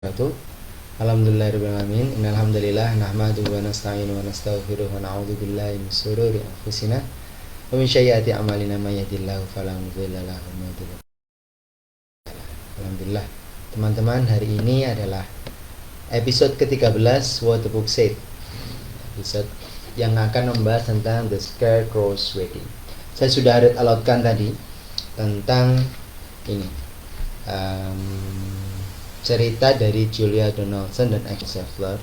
wabarakatuh. Alhamdulillahirrahmanirrahim. Innalhamdulillah nahmaduhu wa nasta'inu wa nastaghfiruh wa na'udzu billahi min shururi anfusina wa min sayyiati a'malina may yahdihillahu fala mudilla lahu wa may yudlil. Alhamdulillah. Teman-teman, hari ini adalah episode ke-13 What the Book Said. Episode yang akan membahas tentang The Scarecrow's Wedding. Saya sudah alotkan tadi tentang ini. Cerita dari Julia Donaldson dan X. Sheffler,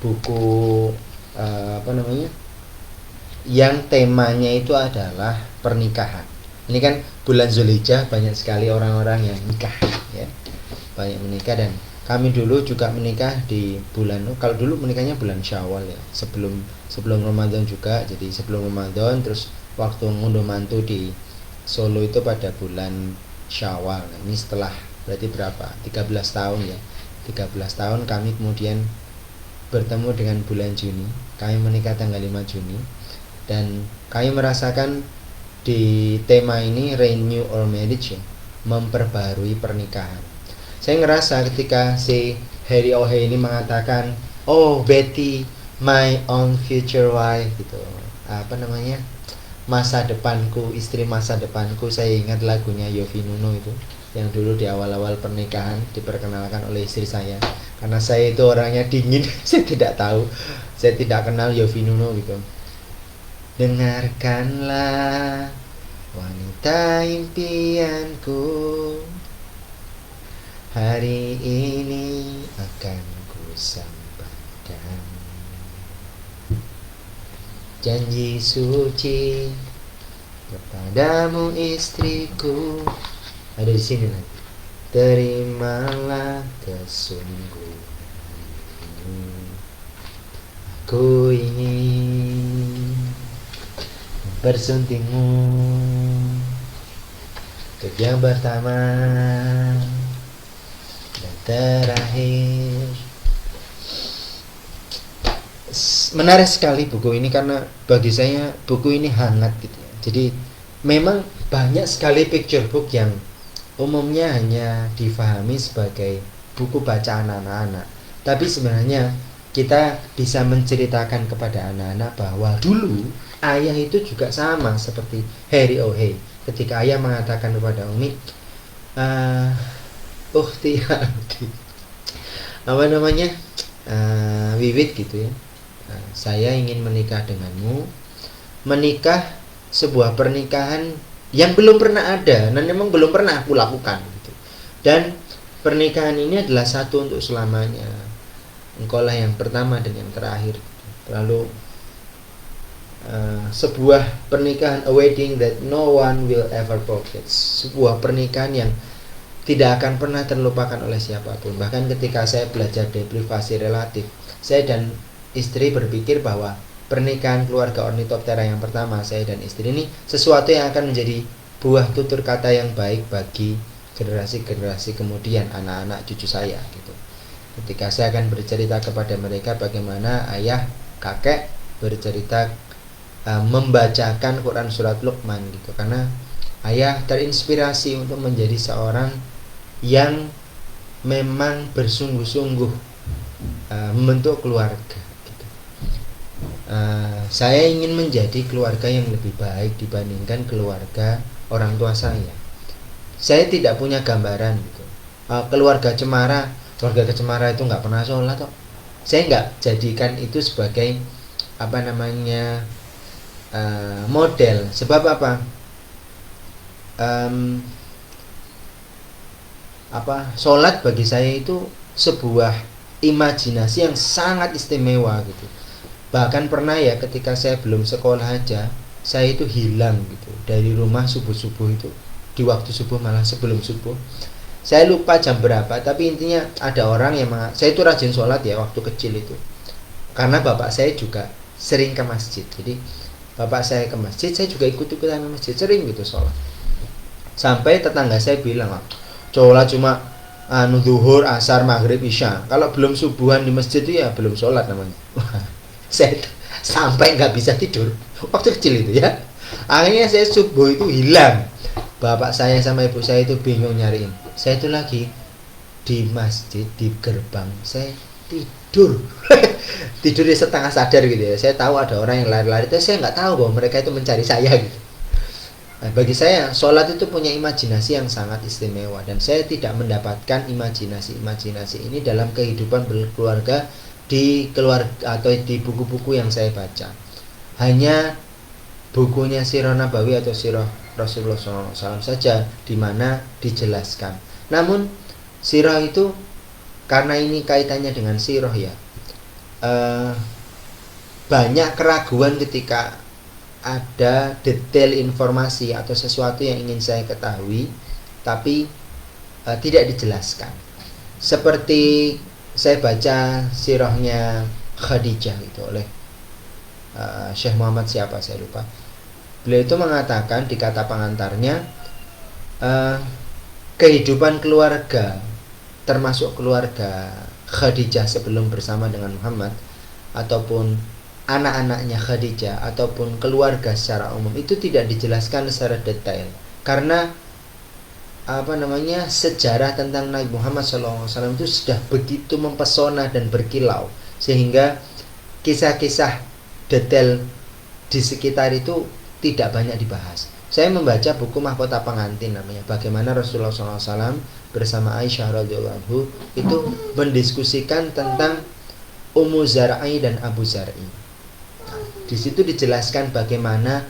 buku yang temanya itu adalah pernikahan. Ini kan bulan Zulhijjah, banyak sekali orang-orang yang nikah, ya, banyak menikah, dan kami dulu juga menikah di bulan, kalau dulu menikahnya bulan Syawal, ya, sebelum Ramadan juga. Jadi sebelum Ramadan, terus waktu ngunduh mantu di Solo itu pada bulan Syawal. Nah, ini setelah berarti berapa? 13 tahun, ya. 13 tahun kami kemudian bertemu dengan bulan Juni. Kami menikah tanggal 5 Juni. Dan kami merasakan di tema ini renew our marriage, ya, memperbarui pernikahan. Saya ngerasa ketika si Harry O'Hay ini mengatakan, "Oh Betty, my own future wife," gitu. Masa depanku, istri masa depanku. Saya ingat lagunya Yovie Nuno itu, yang dulu di awal-awal pernikahan diperkenalkan oleh istri saya. Karena saya itu orangnya dingin, saya tidak tahu, saya tidak kenal Yovie Nuno gitu. Dengarkanlah wanita impianku, hari ini akan ku sampaikan janji suci kepadamu istriku. Ada di sini nanti. Terimalah kesungguhan, aku ingin mempersuntingmu untuk yang pertama dan terakhir. Menarik sekali buku ini karena bagi saya buku ini hangat gitu ya. Jadi memang banyak sekali picture book yang umumnya hanya difahami sebagai buku bacaan anak-anak. Tapi sebenarnya kita bisa menceritakan kepada anak-anak bahwa dulu ayah itu juga sama seperti Harry O'Hay. Ketika ayah mengatakan kepada Umi, Wiwit gitu ya, saya ingin menikah denganmu. Menikah, sebuah pernikahan yang belum pernah ada dan memang belum pernah aku lakukan gitu. Dan pernikahan ini adalah satu untuk selamanya. Engkaulah yang pertama dan yang terakhir. Lalu sebuah pernikahan, a wedding that no one will ever forget. Sebuah pernikahan yang tidak akan pernah terlupakan oleh siapapun. Bahkan ketika saya belajar deprivasi relatif, saya dan istri berpikir bahwa pernikahan keluarga ornitoptera yang pertama, saya dan istri ini, sesuatu yang akan menjadi buah tutur kata yang baik bagi generasi-generasi kemudian, anak-anak cucu saya gitu. Ketika saya akan bercerita kepada mereka bagaimana ayah, kakek bercerita, membacakan Quran surat Luqman gitu, karena ayah terinspirasi untuk menjadi seorang yang memang bersungguh-sungguh membentuk keluarga. Saya ingin menjadi keluarga yang lebih baik dibandingkan keluarga orang tua saya. Saya tidak punya gambaran gitu. Keluarga Cemara itu nggak pernah sholat kok. Saya nggak jadikan itu sebagai model. Sebab sholat bagi saya itu sebuah imajinasi yang sangat istimewa gitu. Bahkan pernah ya, ketika saya belum sekolah aja, saya itu hilang gitu dari rumah subuh-subuh itu, di waktu subuh, malah sebelum subuh. Saya lupa jam berapa, tapi intinya ada orang yang saya itu rajin sholat ya waktu kecil itu, karena bapak saya juga sering ke masjid. Jadi bapak saya ke masjid, saya juga ikut-ikutan ke masjid, sering gitu sholat. Sampai tetangga saya bilang, sholat cuma zuhur, asar, maghrib, isya. Kalau belum subuhan di masjid itu ya belum sholat namanya. Saya sampai nggak bisa tidur waktu kecil itu ya. Akhirnya saya subuh itu hilang. Bapak saya sama ibu saya itu bingung nyariin. Saya itu lagi di masjid, di gerbang, saya tidur. Tidur setengah sadar gitu ya. Saya tahu ada orang yang lari-lari, tapi saya nggak tahu bahwa mereka itu mencari saya gitu. Nah, bagi saya sholat itu punya imajinasi yang sangat istimewa, dan saya tidak mendapatkan imajinasi ini dalam kehidupan berkeluarga di keluarga atau di buku-buku yang saya baca. Hanya bukunya Sirah Nabawi atau Sirah Rasulullah SAW saja di mana dijelaskan. Namun sirah itu, karena ini kaitannya dengan sirah ya, banyak keraguan ketika ada detail informasi atau sesuatu yang ingin saya ketahui tapi tidak dijelaskan. Seperti saya baca sirahnya Khadijah itu oleh Syekh Muhammad siapa saya lupa. Beliau itu mengatakan di kata pengantarnya, kehidupan keluarga, termasuk keluarga Khadijah sebelum bersama dengan Muhammad, ataupun anak-anaknya Khadijah, ataupun keluarga secara umum, itu tidak dijelaskan secara detail. Karena sejarah tentang Nabi Muhammad SAW itu sudah begitu mempesona dan berkilau, sehingga kisah-kisah detail di sekitar itu tidak banyak dibahas. Saya membaca buku Mahkota Pengantin namanya, bagaimana Rasulullah SAW bersama Aisyah radhiyallahu anhu itu mendiskusikan tentang Ummu Zar'i dan Abu Zar'i. Nah, di situ dijelaskan bagaimana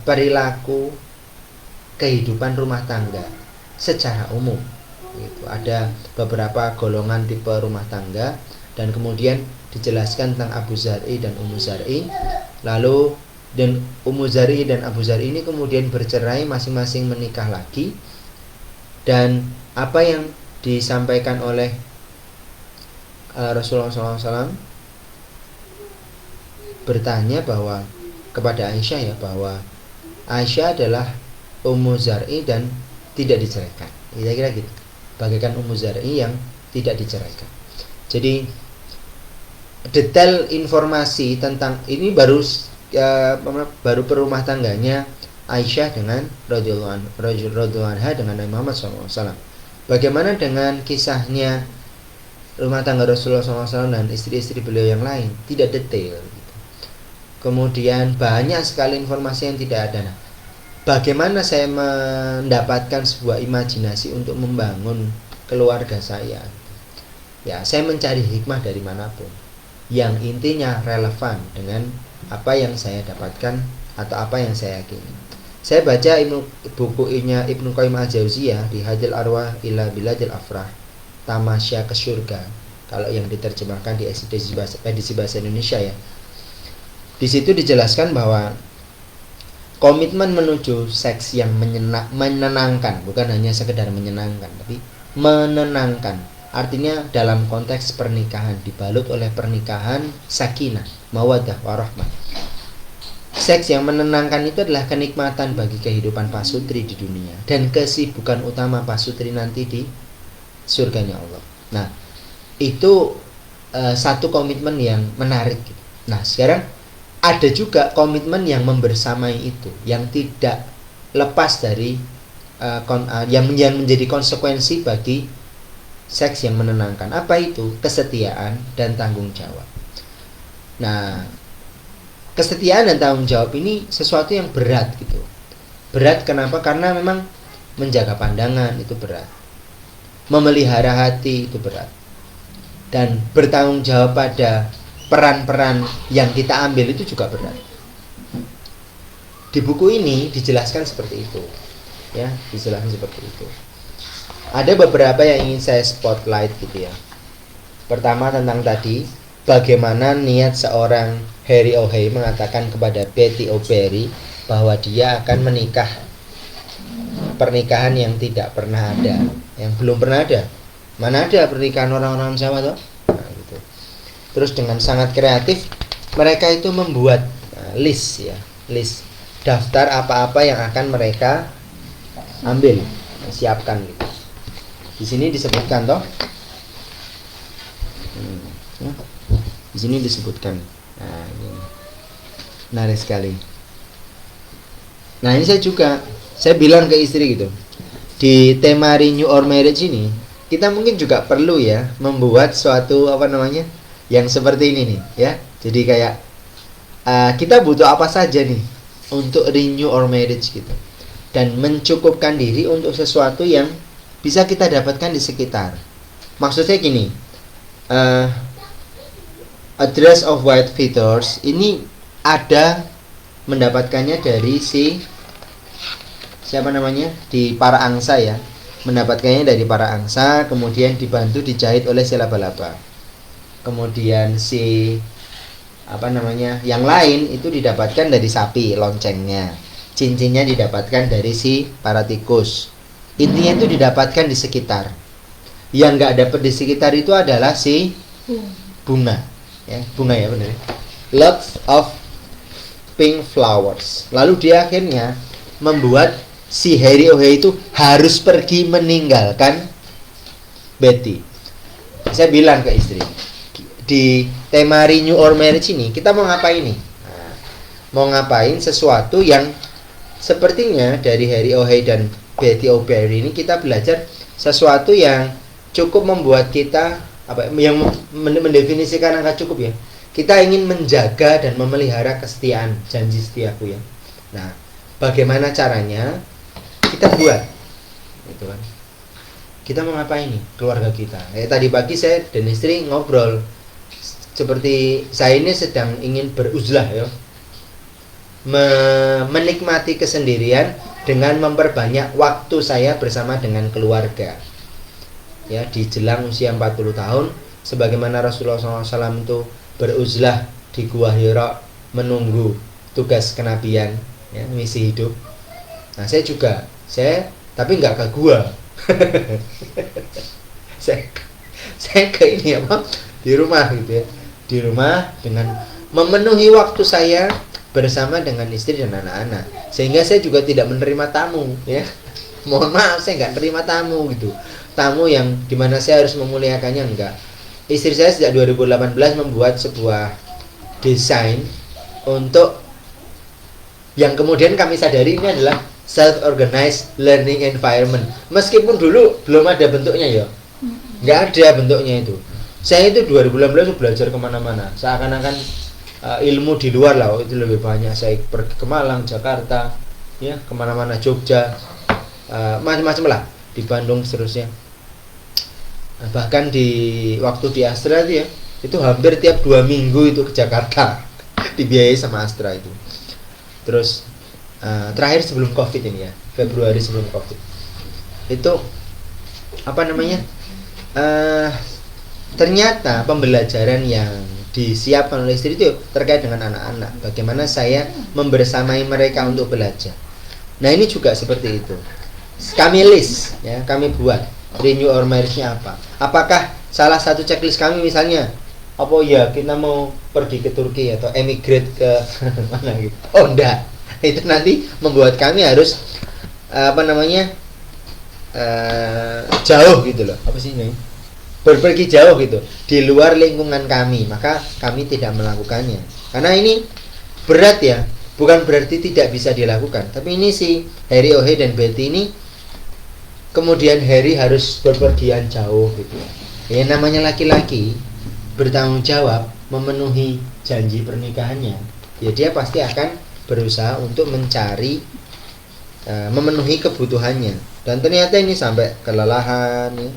perilaku kehidupan rumah tangga secara umum. Gitu. Ada beberapa golongan tipe rumah tangga, dan kemudian dijelaskan tentang Abu Zar'i dan Ummu Zar'i. Lalu dan Ummu Zar'i dan Abu Zar'i ini kemudian bercerai, masing-masing menikah lagi. Dan apa yang disampaikan oleh Rasulullah SAW bertanya bahwa kepada Aisyah ya, bahwa Aisyah adalah Ummu Zar'i dan tidak diceraikan. Kira-kira gitu. Bagaikan Ummu Zar'i yang tidak diceraikan. Jadi detail informasi tentang ini baru perumah tangganya Aisyah dengan radhiyallahu anha dengan Nabi Muhammad SAW. Bagaimana dengan kisahnya rumah tangga Rasulullah SAW dan istri-istri beliau yang lain? Tidak detail gitu. Kemudian banyak sekali informasi yang tidak ada. Nah, bagaimana saya mendapatkan sebuah imajinasi untuk membangun keluarga saya? Ya, saya mencari hikmah dari manapun yang intinya relevan dengan apa yang saya dapatkan atau apa yang saya yakini. Saya baca bukunya Ibnu Qayyim al-Jauziyah di Hadil Arwah ila Biladil Afrah, Tamasya ke Surga, kalau yang diterjemahkan di edisi bahasa Indonesia ya. Di situ dijelaskan bahwa komitmen menuju seks yang menyenangkan, bukan hanya sekedar menyenangkan, tapi menenangkan. Artinya dalam konteks pernikahan, dibalut oleh pernikahan sakinah, mawaddah, warahmah. Seks yang menenangkan itu adalah kenikmatan bagi kehidupan pasutri di dunia dan kesibukan utama pasutri nanti di surganya Allah. Nah, itu satu komitmen yang menarik. Nah, sekarang ada juga komitmen yang membersamai itu, yang tidak lepas dari yang menjadi konsekuensi bagi seks yang menenangkan. Apa itu? Kesetiaan dan tanggung jawab. Nah, kesetiaan dan tanggung jawab ini sesuatu yang berat gitu. Berat kenapa? Karena memang menjaga pandangan itu berat, memelihara hati itu berat, dan bertanggung jawab pada peran-peran yang kita ambil itu juga berat. Di buku ini dijelaskan seperti itu, ya, dijelaskan seperti itu. Ada beberapa yang ingin saya spotlight gitu ya. Pertama tentang tadi, bagaimana niat seorang Harry O'Hay mengatakan kepada Betty O'Berry bahwa dia akan menikah, pernikahan yang tidak pernah ada, yang belum pernah ada. Mana ada pernikahan orang-orang Jawa toh? Nah, gitu. Terus dengan sangat kreatif mereka itu membuat list ya, list daftar apa-apa yang akan mereka ambil, siapkan gitu. Di sini disebutkan toh. Di sini disebutkan. Nah, ini menarik sekali. Nah, ini saya bilang ke istri gitu. Di tema Renew or Marriage ini, kita mungkin juga perlu ya membuat suatu yang seperti ini nih ya. Jadi kayak kita butuh apa saja nih untuk renew our marriage gitu, dan mencukupkan diri untuk sesuatu yang bisa kita dapatkan di sekitar. Maksudnya gini, a dress of white feathers ini ada mendapatkannya dari di para angsa ya, mendapatkannya dari para angsa, kemudian dibantu dijahit oleh si laba-laba. Kemudian yang lain itu didapatkan dari sapi loncengnya, cincinnya didapatkan dari si para tikus. Intinya itu didapatkan di sekitar. Yang nggak dapat di sekitar itu adalah si bunga ya, benar. Lots of pink flowers. Lalu dia akhirnya membuat si Harry O'Hare itu harus pergi meninggalkan Betty. Saya bilang ke istri, di tema Renew Our Marriage ini kita mau ngapain nih? Mau ngapain sesuatu yang sepertinya dari Harry O'Hare dan Betty O'Barry ini kita belajar sesuatu yang cukup membuat kita yang mendefinisikan angka cukup ya. Kita ingin menjaga dan memelihara kesetiaan, janji setiaku ya. Nah, bagaimana caranya? Kita buat gitu kan. Kita mau ngapain nih keluarga kita? Tadi pagi saya dan istri ngobrol, seperti saya ini sedang ingin beruzlah ya, menikmati kesendirian dengan memperbanyak waktu saya bersama dengan keluarga ya, di jelang usia 40 tahun sebagaimana Rasulullah SAW itu beruzlah di Gua Hira menunggu tugas kenabian ya, misi hidup. Nah saya tapi nggak ke gua saya ke ini di rumah gitu ya, di rumah dengan memenuhi waktu saya bersama dengan istri dan anak-anak, sehingga saya juga tidak menerima tamu ya. Mohon maaf, saya nggak terima tamu gitu, tamu yang dimana saya harus memuliakannya, enggak. Istri saya sejak 2018 membuat sebuah desain untuk yang kemudian kami sadari ini adalah self-organized learning environment. Meskipun dulu belum ada bentuknya ya, nggak ada bentuknya itu. Saya itu 2018 belajar kemana-mana, seakan-akan ilmu di luar lah itu lebih banyak. Saya pergi ke Malang, Jakarta, ya kemana-mana, Jogja, macam-macam lah, di Bandung seterusnya. Bahkan di waktu di Astra itu ya, itu hampir tiap 2 minggu itu ke Jakarta dibiayai sama Astra itu. Terus terakhir sebelum Covid ini ya, Februari sebelum Covid itu ternyata pembelajaran yang disiapkan oleh istri itu terkait dengan anak-anak, bagaimana saya membersamai mereka untuk belajar. Nah ini juga seperti itu, kami list ya, kami buat renew our marriage-nya apa. Apakah salah satu checklist kami misalnya kita mau pergi ke Turki atau emigrate ke mana gitu? Oh enggak, itu nanti membuat kami harus jauh gitu loh, berpergi jauh gitu di luar lingkungan kami, maka kami tidak melakukannya karena ini berat ya. Bukan berarti tidak bisa dilakukan, tapi ini si Harry O'Hare dan Betty ini kemudian Harry harus berpergian jauh gitu ya. Namanya laki-laki bertanggung jawab memenuhi janji pernikahannya ya, dia pasti akan berusaha untuk mencari memenuhi kebutuhannya. Dan ternyata ini sampai kelelahan ya.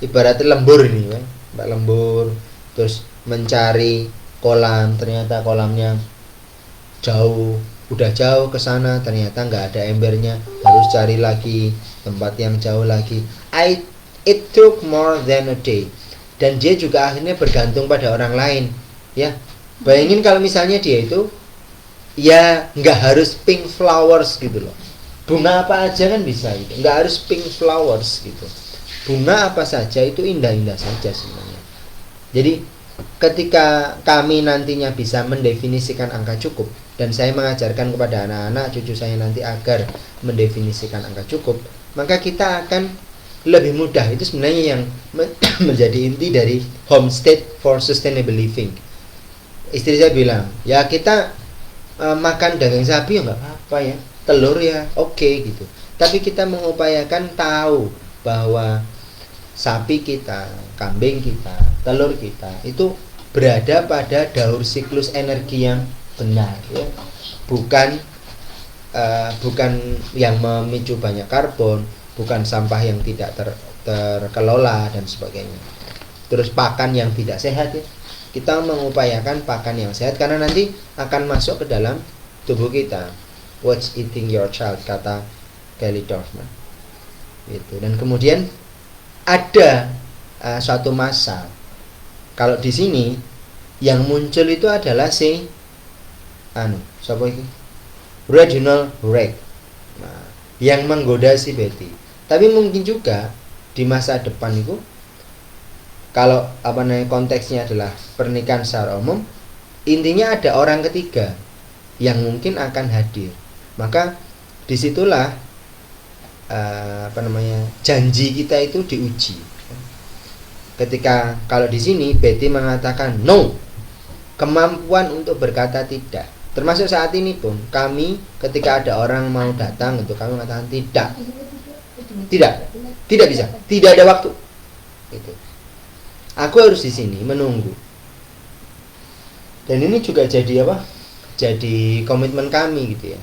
Ibaratnya lembur ini ya, mbak lembur, terus mencari kolam, ternyata kolamnya jauh, udah jauh ke sana ternyata nggak ada embernya, harus cari lagi tempat yang jauh lagi. It took more than a day, dan dia juga akhirnya bergantung pada orang lain ya. Bayangin kalau misalnya dia itu ya nggak harus pink flowers gitu loh, bunga apa aja kan bisa gitu, nggak harus pink flowers gitu, bunga apa saja itu indah-indah saja sebenarnya. Jadi ketika kami nantinya bisa mendefinisikan angka cukup, dan saya mengajarkan kepada anak-anak cucu saya nanti agar mendefinisikan angka cukup, maka kita akan lebih mudah. Itu sebenarnya yang menjadi inti dari Homestead for Sustainable Living. Istri saya bilang, ya kita makan daging sapi ya nggak apa-apa ya, telur ya oke gitu, tapi kita mengupayakan tahu bahwa sapi kita, kambing kita, telur kita itu berada pada daur siklus energi yang benar, ya. Bukan yang memicu banyak karbon, bukan sampah yang tidak terkelola dan sebagainya. Terus pakan yang tidak sehat, ya. Kita mengupayakan pakan yang sehat karena nanti akan masuk ke dalam tubuh kita. What's eating your child, kata Kelly Dorfman. Gitu. Dan kemudian ada suatu masa, kalau di sini yang muncul itu adalah siapa itu? Reginald Wright. Nah, yang menggoda si Betty. Tapi mungkin juga di masa depan itu, kalau konteksnya adalah pernikahan secara umum, intinya ada orang ketiga yang mungkin akan hadir. Maka disitulah janji kita itu diuji. Ketika kalau di sini Betty mengatakan no, kemampuan untuk berkata tidak. Termasuk saat ini pun kami ketika ada orang mau datang itu kami mengatakan tidak bisa, tidak ada waktu. Itu. Aku harus di sini menunggu. Dan ini juga jadi Jadi komitmen kami gitu ya.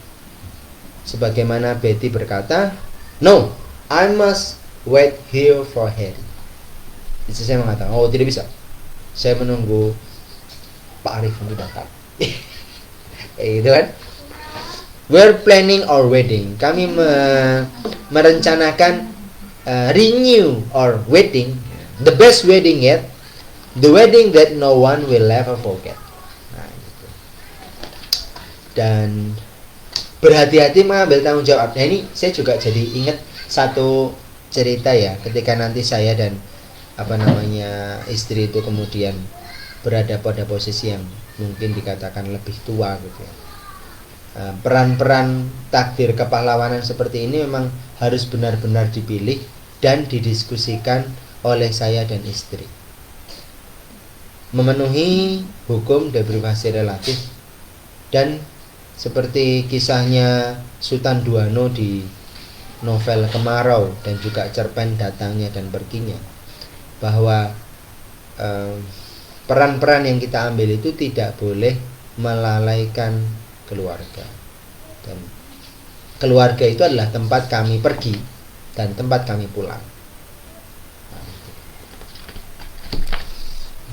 Sebagaimana Betty berkata, no, I must wait here for Harry. Itu saya mengatakan, oh tidak bisa. Saya menunggu Pak Arif untuk datang. Gitu kan? We're planning our wedding. Kami merencanakan renew our wedding. The best wedding yet. The wedding that no one will ever forget. Nah, gitu. Dan berhati-hati mengambil tanggung jawab. Nah ini saya juga jadi ingat satu cerita ya, ketika nanti saya dan istri itu kemudian berada pada posisi yang mungkin dikatakan lebih tua gitu ya. Peran-peran takdir kepahlawanan seperti ini memang harus benar-benar dipilih dan didiskusikan oleh saya dan istri, memenuhi hukum deprivasi relatif. Dan seperti kisahnya Sultan Duano di novel Kemarau dan juga cerpen Datangnya dan Perginya, bahwa peran-peran yang kita ambil itu tidak boleh melalaikan keluarga. Dan keluarga itu adalah tempat kami pergi dan tempat kami pulang.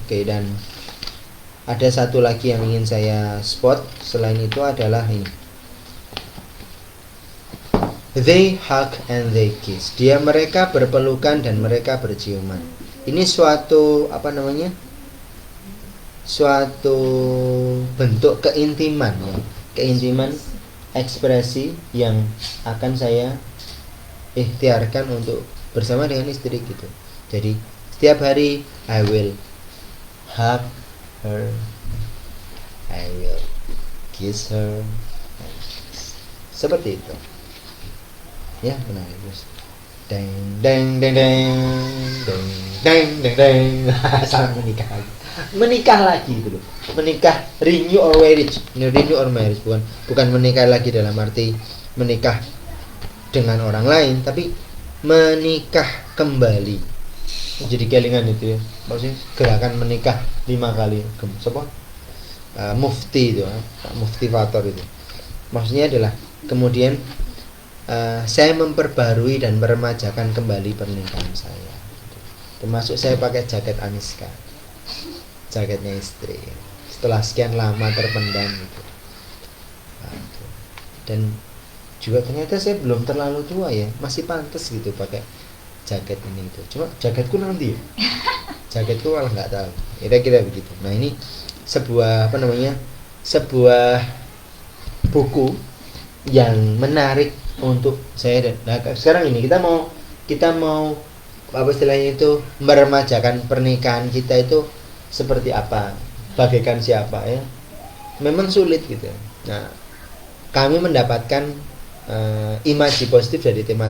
Oke, dan ada satu lagi yang ingin saya spot selain itu adalah ini. They hug and they kiss. Mereka berpelukan dan mereka berciuman. Ini suatu suatu bentuk keintiman ya. Keintiman ekspresi yang akan saya ikhtiarkan untuk bersama dengan istri gitu. Jadi setiap hari I will hug her, I will kiss her, seperti itu ya. Benar terus deng deng deng deng deng deng deng deng saat menikah lagi gitu loh. Menikah, renew or marriage, renew or marriage, bukan menikah lagi dalam arti menikah dengan orang lain, tapi menikah kembali. Jadi kelingan itu ya, maksudnya gerakan menikah 5 kali. Mufti itu, Mufti Fator itu. Maksudnya adalah kemudian saya memperbarui dan meremajakan kembali pernikahan saya. Termasuk saya pakai jaket Aniska, jaketnya istri, setelah sekian lama terpendam gitu. Dan juga ternyata saya belum terlalu tua ya, masih pantas gitu pakai jaket ini itu. Cuma jaketku nanti ya, jaketku malah nggak tahu. Kira-kira begitu. Nah ini sebuah sebuah buku yang menarik untuk saya. Dan sekarang ini kita mau istilahnya itu meremajakan pernikahan kita itu seperti apa, bagaikan siapa ya. Memang sulit gitu. Nah, kami mendapatkan imaji positif dari tema